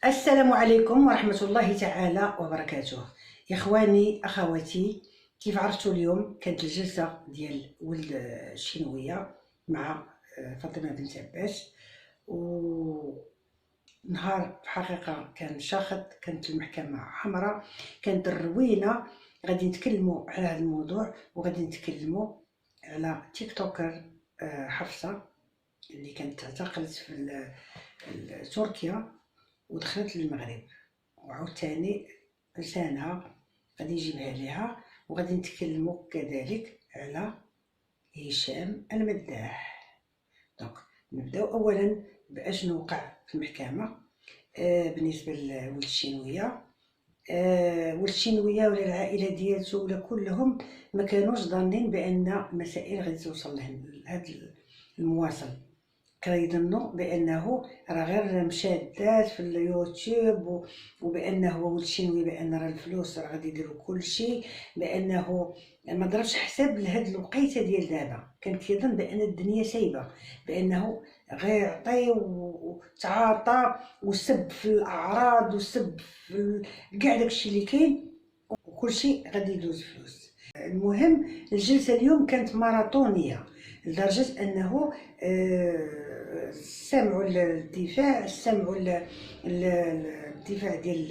السلام عليكم ورحمة الله تعالى وبركاته. إخواني أخواتي، كيف عرفتوا اليوم كانت الجلسة ديال ولد الشينوية مع فاطمة بنت عباس، ونهار في حقيقة كان شاخط. كانت المحكمة حمراء، كانت الروينة. غادي نتكلموا على هذا الموضوع، وغادي نتكلموا على تيك توكر حفصة اللي كانت اعتقلت في تركيا ودخلت للمغرب، وعاوتاني لسانها غادي يجيبها ليها. وغادي نتكلموا كذلك على هشام المداح. دونك نبداو اولا باشنو وقع في المحكمه. بالنسبه لولد الشينويه، ولد الشينويه ولا العائله ديالته ولا كلهم ما كانوش ظانين بان المسائل غادي توصل لهم هذا المواصل. كيظنوا بانه راه غير مشى دات في اليوتيوب، وبانه هو ولد الشينوي، بان راه الفلوس راه غادي يديروا كلشي، بانه ما ضربش حساب لهاد الوقيته ديال دابا. كان كيظن بان الدنيا سايبه، بانه غيعطي وتعاطى وسب في الاعراض وسب في كاع داكشي اللي كاين، وكلشي غادي يدوز فلوس. المهم الجلسه اليوم كانت ماراطونيه لدرجه انه سمعوا الدفاع، سمعوا الدفاع ديال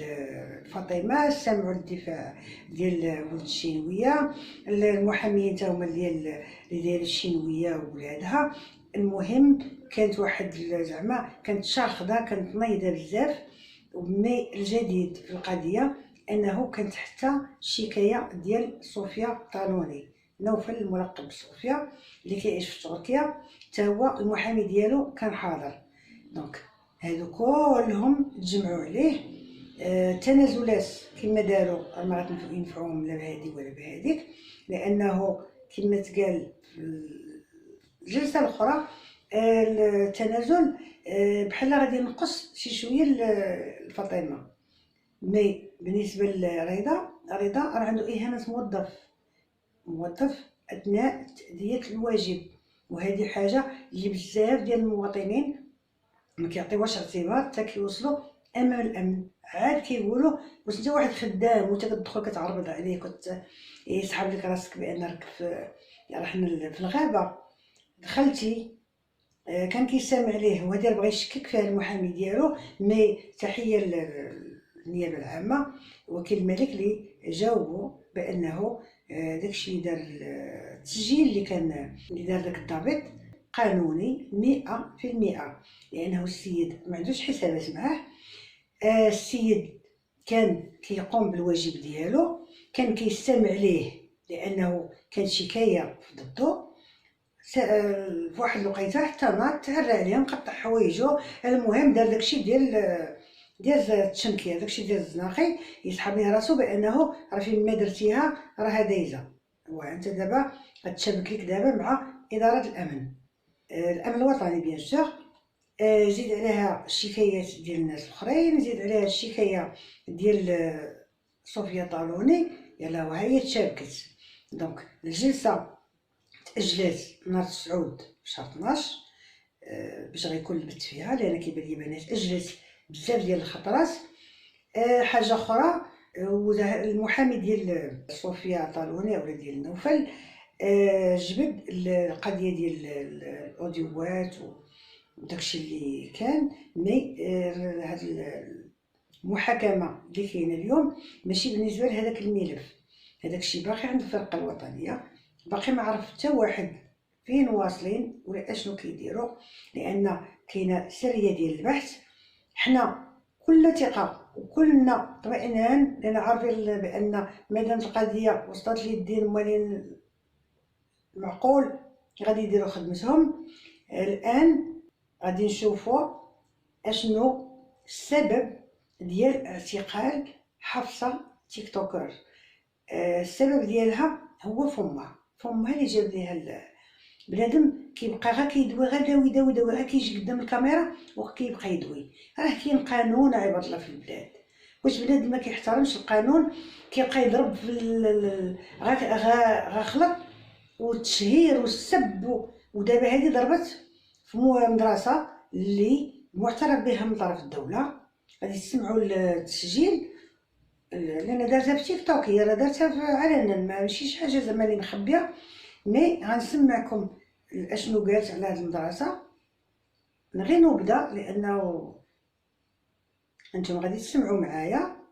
فاطمه، سمعوا الدفاع ديال ولد الشينويه، المحاميين تا هما ديال الشينويه وولادها. المهم كانت واحد زعما كانت شاخضه، كانت نايضه بزاف. ومي الجديد في القضيه انه كانت حتى شكايه ديال صوفيا طالوني، نوفل الملقب بصوفيا اللي كيعيش في تركيا، حتى هو المحامي ديالو كان حاضر. دونك هادو كلهم تجمعوا عليه. تنازلات كما داروا ما غتنفعوهم لا بهادي ولا بهاديك، لانه كما تقال في الجلسه الاخرى التنازل بحال غادي ينقص شي شويه لفاطمه. مي بالنسبه لرضا، رضا راه عنده اهانه موظف اثناء تاديه الواجب، وهذه حاجه اللي بزاف ديال المواطنين ما كيعطيوهاش اعتبار حتى كيوصلوا امام الامن. عاد كيقولوا واش انت واحد خدام وانت كتدخل كتعرض عليك يسحب لك راسك بان راك راه حنا في الغابه دخلتي. كان كيسامع ليه، وهذا بغى يشكك فيها المحامي ديالو. مي تحيه للنيابه العامه وكيل الملك اللي جاوبوا بانه داكشي اللي دار التسجيل اللي دار داك الضابط قانوني 100%، لانه السيد ما عندوش حسابات معاه. السيد كان كيقوم بالواجب ديالو، كان كيستمع ليه لانه كان شكايه ضده. في واحد الوقيته حتى ناض تعرى عليه مقطع حوايجو. المهم دار داكشي ديال التشنكيه، داكشي ديال الزناقي، يسحب ليه راسو بانه راه فين ما درتيها راها دايزه، وانت دابا غتشابك ليك دابا مع اداره الامن، الامن الوطني بيان سور. زيد عليها الشكايات ديال الناس الاخرين، زيد عليها الشكايه ديال صوفيا طالوني، يلا وهي تشابكت. دونك الجلسه تأجلات نهار 9 شهر 12 باش غيكون البت فيها، لان كيبان لي بنات اجلت بزاف ديال الخطرات. حاجه اخرى، المحامي ديال صوفيا طالوني ولا ديال نوفل جبد القضيه ديال الاوديوات وداكشي اللي كان. مي هاد المحاكمه اللي كاينه اليوم ماشي بالنسبه لهذاك الملف، هذاك الشيء باقي عند الفرقه الوطنيه، باقي ما عرف حتى واحد فين واصلين ولا اشنو كيديروا، لان كاينه سريه ديال البحث. حنا كل ثقه وكلنا اطمئنان لان عارفين بان مادام القضيه وصلت للدين مالين المعقول غادي يديروا خدمتهم. الان غادي نشوفوا اشنو السبب ديال اعتقال حفصه تيك توكر. السبب ديالها هو فمها اللي جاب ليها بنادم. كيبقى غير كيدوي، غير داوي غير كيجي قدام الكاميرا وكيبقى يدوي. راه كاين قانون عباد الله في البلاد، واش بنادم ما كيحترمش القانون كيبقى يضرب في غلط والتشهير والسب. ودابا هذه ضربت في مدرسه اللي معترف بها من طرف الدوله، غادي تسمعوا التسجيل، لان دارتها في تيك توك، هي راه دارتها علنا، ماشي شي حاجه زعما اللي مخبيه. مي غنسمعكم اشنو قالت على هاد المدرسه. غير نبدا لانه انتم غادي تسمعوا معايا.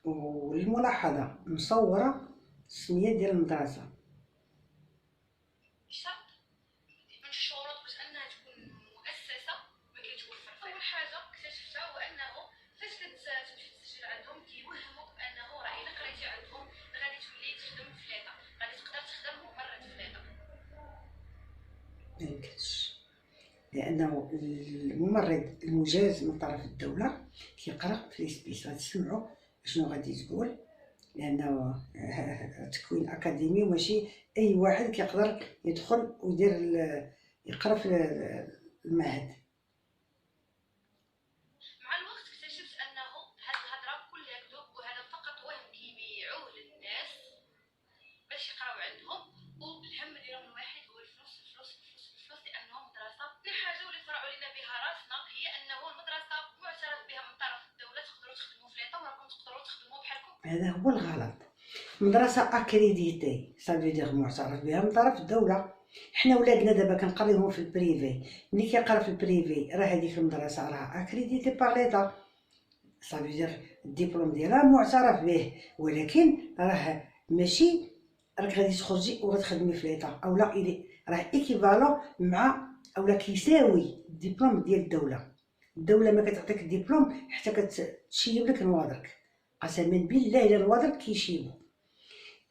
والملاحظه مصوره السميه ديال المدرسه. ميمكنش، لانه الممرض المجاز من طرف الدوله كيقرا في ليسبيس. غتسمعوا شنو غادي تقول، لانه تكوين اكاديمي وماشي اي واحد كيقدر يدخل ويدير يقرا في المعهد. هذا هو الغلط. مدرسه اكريديتي صافي دير معترف بها من طرف الدوله. حنا ولادنا دابا كنقريوهم في البريفي، ملي كيقرا في البريفي راه هذيك المدرسه راه اكريديتي باغ ليطا، صافي دير الدبلوم ديالها معترف به. ولكن راه ماشي راك غادي تخرجي وغتخدمي في ليطا او لا، راه ايكيفالون مع اولا كيساوي الدبلوم ديال الدوله. الدوله ما كتعطيك الدبلوم حتى كتشيب لك نواضرك، قسما بالله الا نواضرك كيشيبو.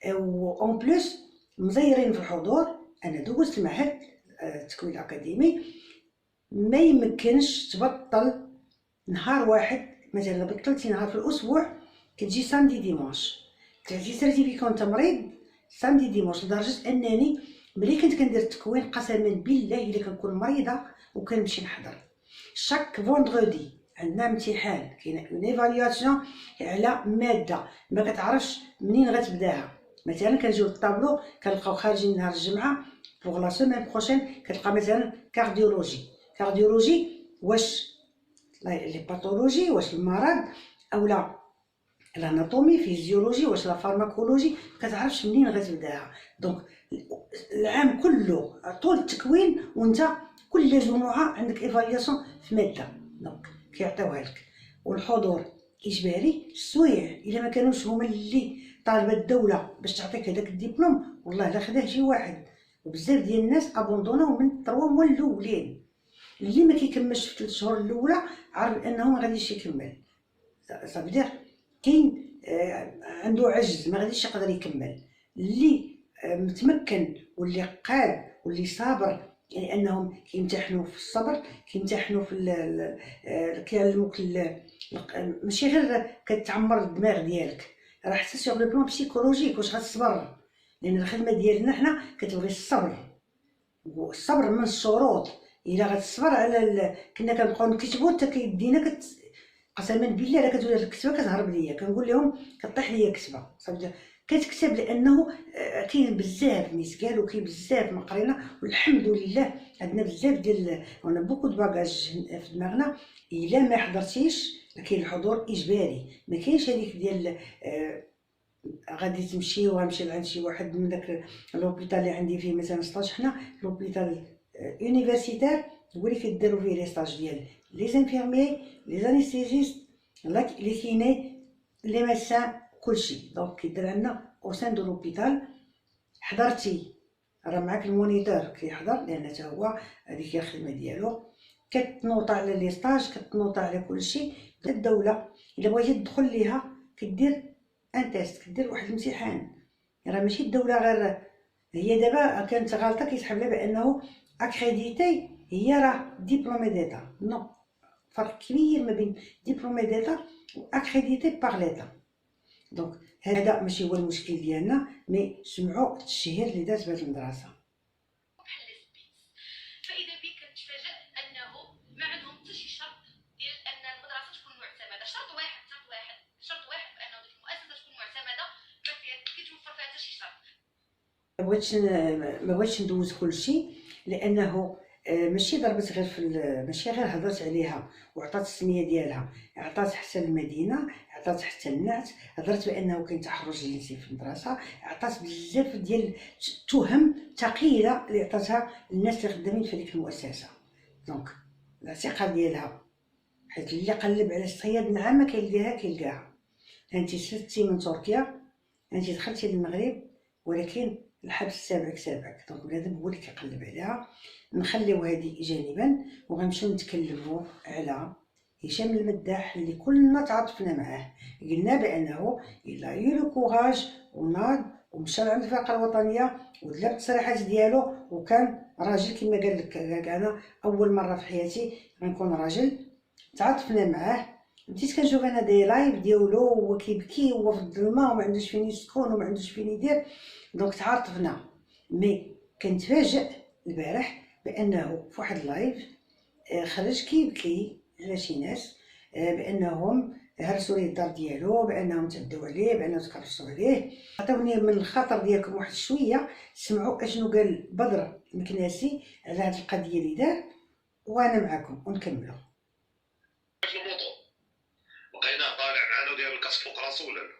اون بلوس مزيرين في الحضور. انا دوزت معهد التكوين الاكاديمي، ما يمكنش تبطل نهار واحد. مثلا بطلتي نهار في الاسبوع كتجي سامدي ديماش، تعطي سيرتيفيكا وانت مريض سامدي ديماش، لدرجه انني ملي كنت كندير التكوين قسما بالله الا كنكون مريضه وكنمشي نحضر. شاك فوندغودي عندنا امتحان، كاين اون ايفالياسيون على ماده ما كتعرفش منين غتبداها. مثلا كنجيو للطابلو كنلقاو خارجين نهار الجمعه بوغ لا سيمين بروشين كتلقى مثلا كارديولوجي واش لي باثولوجي، واش المرض اولا الاناتومي، فيزيولوجي، واش لا فارماكولوجي، كتعرفش منين غتبداها. دونك العام كله طول التكوين وانت كل جمعه عندك ايفالياسيون في ماده، دونك كيعطيوها لك. والحضور اجباري. السوايع الا ما كانوش هما اللي طالبه الدوله باش تعطيك هذاك الدبلوم والله لا خداه شي واحد. وبزاف ديال الناس ابوندوناو من 3 موا الاولين. اللي ما كيكملش في 3 شهور الاولى عارف انه ما غاديش يكمل، صافي دير كاين عنده عجز ما غاديش يقدر يكمل. اللي متمكن واللي قاد واللي صابر، يعني انهم كيمتحنوا في الصبر، كيمتحنوا في كيعلموك ماشي غير كتعمر الدماغ ديالك، راه حتى سيغ لو بلون بسيكولوجيك واش غتصبر. لان الخدمه ديالنا حنا كتبغي الصبر، والصبر من الشروط. الا غتصبر على كنا كنبقاو نكتبوا حتى كيدينا قسما بالله الا كتولي الكتبه كتهرب ليا، كنقول لهم كطيح ليا كتبه صافي كتكتب. لانه كاين بزاف نيت قالوا كاين بزاف ما قرينا، والحمد لله عندنا بزاف ديال انا بوكو دو باكاج في دماغنا. الا ما حضرتيش كاين الحضور اجباري، ما كاينش هذيك ديال غادي تمشي وغنمشي لعند شي واحد من داك لوبيتال اللي عندي فيه مثلا ستاج. حنا لوبيتال يونيفرسيتير هو اللي كيديروا فيه لي ستاج ديال لي زانفيرمي، لي زانيستيزيست، لي كيني، لي ميسان، كلشي. دونك كيدير عندنا او سان دو لوبيتال. حضرتي راه معاك المونيتور كيحضر، لان حتى هو هذيك هي الخدمه ديالو. كتنوطا على لي ستاج، كتنوطا على كلشي. الدوله الا بغيتي تدخل ليها كدير ان تيست، كدير واحد الامتحان. راه ماشي الدوله غير هي دابا كانت غلطه كيسحب لها بانه اكريديتي هي راه ديبلومي ديتا. نو، فرق كبير ما بين ديبلومي ديتا و اكريديتي باغ ليتا. دونك هذا ماشي هو المشكل ديالنا، مي سمعوا التشهير اللي دارت بهذه المدرسه. فاذا بك كنتفاجأ انه ما عندهم حتى شي شرط ديال ان المدرسه تكون معتمده. شرط واحد بانه ديك المؤسسه تكون معتمده، ما كيتوفر فيها حتى شي شرط. ما بغيتش ندوز كلشي، لانه ماشي ضربت غير ماشي غير هضرت عليها وعطات السميه ديالها، عطات حتى المدينه، عطات حتى النعت، هضرت بانه كاين تحرش جنسي في المدرسه، عطات بزاف ديال التهم ثقيله اللي عطاتها الناس اللي خدامين في هذيك المؤسسه. دونك الثقه ديالها، حيت اللي قلب على الصياد النعامه كيلقاها. انت سلتي من تركيا، انت دخلتي للمغرب، ولكن الحبس سابعك. دونك بنادم هو اللي كيقلب عليها. نخليو هذه جانبا وغنمشيو نتكلموا على هشام المداح اللي كلنا تعاطفنا معاه. قلنا بانه الا يلو كوراج وناض ومشى لعند الفرقه الوطنيه ودلب التصريحات ديالو، وكان راجل كما قال لك. انا اول مره في حياتي غنكون راجل تعاطفنا معاه. بديت كنشوف انا دي لايف ديالو وهو كيبكي وهو في الظلمه وما عندوش فين يسكن وما عندوش فين يدير، دونك تعاطفنا. مي كنتفاجئ البارح بانه في واحد اللايف خرج كيبكي على شي ناس بانهم هرسوا ليه الدار ديالو، بانهم تعداو عليه، بانهم تكرسوا عليه. عطوني من الخاطر ديالكم واحد شويه، سمعوا اشنو قال بدر المكناسي على هذه القضيه اللي دار، وانا معكم ونكملوا. بقينا طالع معنا وداير الكاس فوق راسو ولا لا؟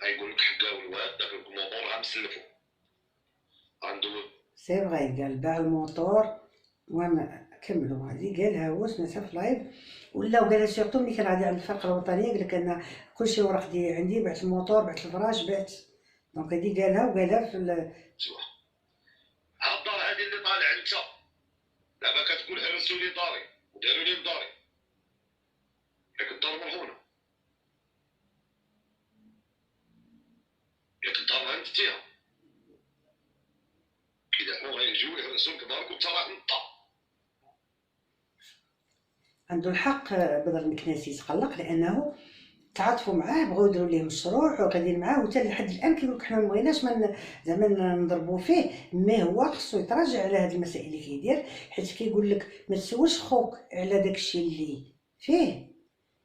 غايقول لك حكاو الواد داك الموطور غنسلفو غندوز. سي فغي قال باع الموطور وانا كملوا. هذه قالها هو سمعتها في لايف، ولا وقالها سيرتو ملي كان غادي عند الفرقه الوطنيه، قال لك انا كلشي ورق ديالي عندي، بعت الموطور بعت الفراش بعت. دونك هذه قالها وقالها في ها الدار هذه اللي طالع انت دابا كتقول هرسوا لي داري وداروا لي لداري، ياك الدار مرهونه، ياك الدار غنفتيها كي دحمو غيجيو يهرسوا لك دارك وانت راه نطا. عنده الحق بدر المكناسي يتقلق، لانه تعاطفوا معاه، بغاو يديروا ليه مشروع وقاعدين معاه، وحتى لحد الان كيقول لك حنا ما بغيناش زعما نضربوا فيه، ما هو خصو يتراجع على هذه المسائل اللي كيدير، حيت كيقول لك ما تسولش خوك على داكشي اللي فيه،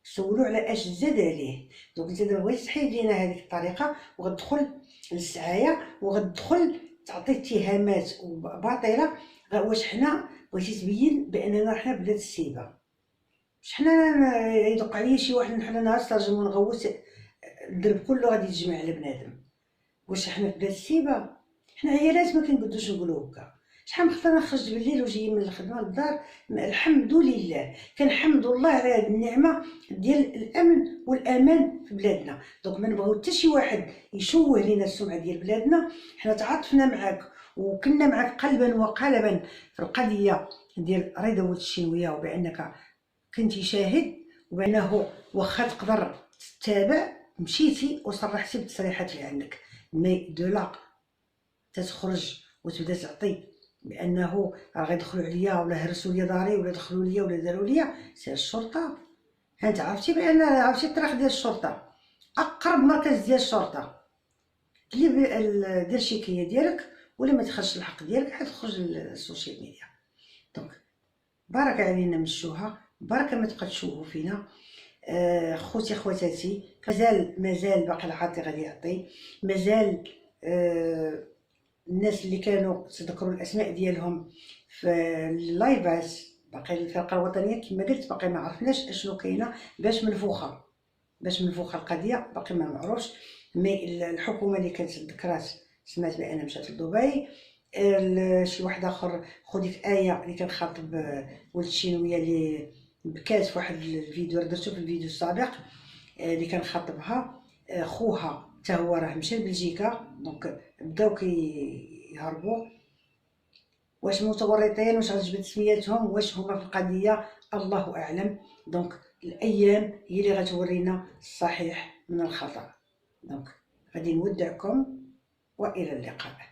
سولو على اش زاد عليه. دونك انت دابا بغيتي تحيد لينا هذيك الطريقه وغتدخل للسعايه وغتدخل تعطي اتهامات باطله. واش حنا بغيتي تبين باننا حنا بلاد السيبه؟ واش حنا يدق عليا شي واحد حنا نهار ترجم ونغوت الدرب كله غادي يتجمع على بنادم؟ واش حنا في بلاد السيبه؟ حنا عيالات ما كنقدوش نقولوا هكا. شحال من خطره خرجت بالليل وجاي من الخدمه للدار، الحمد لله، كنحمد الله على هذه النعمه ديال الامن والامان في بلادنا. دونك ما نبغيو حتى شي واحد يشوه لينا السمعه ديال بلادنا. حنا تعاطفنا معاك وكنا معاك قلبا وقالبا في القضيه ديال رضا ولد الشينويه، وبانك كنتي شاهد، وبانه واخا تقدر تتابع مشيتي وصرحتي بالتصريحات اللي عندك. مي دو لا تتخرج وتبدا تعطي بانه راه غيدخلوا عليا ولا هرسوا لي داري ولا دخلوا ليا ولا داروا ليا، سير الشرطه. انت عرفتي بان عرفتي الطريق ديال الشرطه، اقرب مركز ديال الشرطه اللي دير شكايه ديالك، ولا ما تخرجش الحق ديالك حتى تخرج للسوشيال ميديا. دونك بارك علينا مشوها، بركه ما تبقى تشوهوا فينا. خوتي خواتاتي، مازال باقي العاطي غادي يعطي، مازال الناس اللي كانوا تذكروا الاسماء ديالهم في اللايفات باقي الفرقه الوطنيه كما قلت باقي ما عرفناش اشنو كاينه باش منفوخه القضيه، باقي ما معروفش. مي الحكومه اللي كانت ذكرات سمعت بان مشات لدبي. شي واحد اخر خديك ايه اللي كان خاطب ولد الشينويه اللي بكات في واحد الفيديو درتو في الفيديو السابق، اللي كان خاطبها خوها حتى هو راه مشى لبلجيكا. دونك بداو كيهربوا، واش متورطين واش غتجبد سمياتهم واش هما في القضيه الله اعلم. دونك الايام هي اللي غتورينا الصحيح من الخطا. دونك غادي نودعكم والى اللقاء.